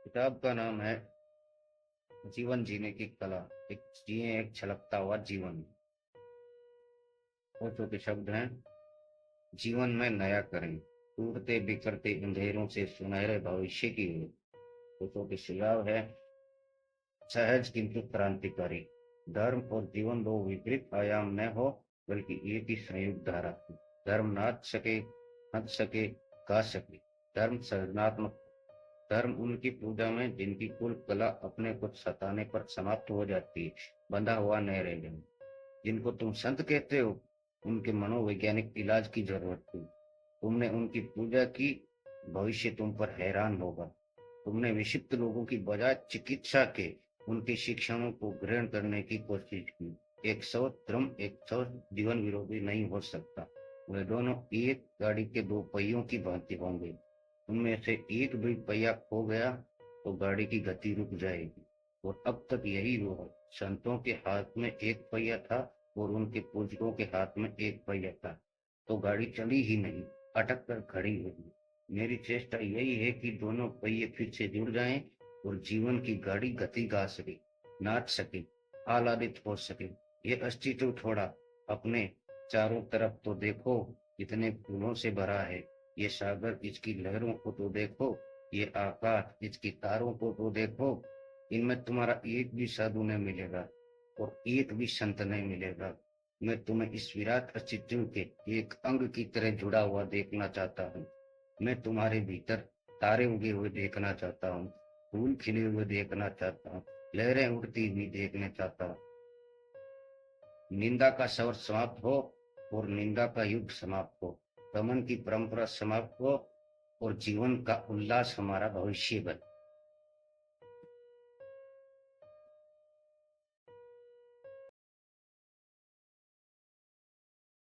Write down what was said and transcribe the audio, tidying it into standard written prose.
किताब का नाम है जीवन जीने की कला। एक जिए एक छलकता हुआ जीवन। ओशो के शब्द हैं, जीवन में नया करें, टूटते बिखरते अंधेरों से सुनहरे भविष्य की ओर। ओशो के सुझाव है, सहज किंतु क्रांतिकारी। धर्म और जीवन दो विपरीत आयाम न हो, बल्कि एक ही संयुक्त धारा हो। धर्म नाच सके, हंस सके, गा सके। धर्म सृजनात्मक। धर्म उनकी पूजा में जिनकी कुल कला अपने को सताने पर समाप्त हो जाती है, बंधा हुआ न रह जाए। जिनको तुम संत कहते हो, उनके मनोवैज्ञानिक इलाज की जरूरत थी। तुमने उनकी पूजा की, भविष्य तुम पर हैरान होगा। तुमने विक्षिप्त लोगों की बजाय चिकित्सा के उनकी शिक्षाओं को ग्रहण करने की कोशिश की। एक सौ धर्म एक सौ जीवन विरोधी नहीं हो सकता। वे दोनों एक गाड़ी के दो पहियों की भांति होंगे। उनमें से एक भी पहिया खो गया तो गाड़ी की गति रुक जाएगी। और अब तक यही हुआ। संतों के हाथ में एक पहिया था और उनके पूजकों के हाथ में एक पहिया था, तो गाड़ी चली ही नहीं, अटक कर खड़ी हो गई। मेरी चेष्टा यही है कि दोनों पहिए फिर से जुड़ जाएं और जीवन की गाड़ी गति गा सके, नाच सके, आह्लादित हो सके। ये अस्तित्व थोड़ा अपने चारों तरफ तो देखो, कितने फूलों से भरा है। ये सागर इसकी लहरों को तो देखो, ये आकाश इसकी तारों को तो देखो। इनमें तुम्हारा एक भी साधु नहीं मिलेगा और एक भी संत नहीं मिलेगा। मैं तुम्हें इस विराट अस्तित्व के एक अंग की तरह जुड़ा हुआ देखना चाहता हूँ। मैं तुम्हारे भीतर तारे उगे हुए देखना चाहता हूँ, फूल खिले हुए देखना चाहता हूँ, लहरें उड़ती हुई देखना चाहता हूँ। निंदा का सवर समाप्त हो और निंदा का युग समाप्त हो। दमन की परंपरा समाप्त हो और जीवन का उल्लास हमारा भविष्य बने।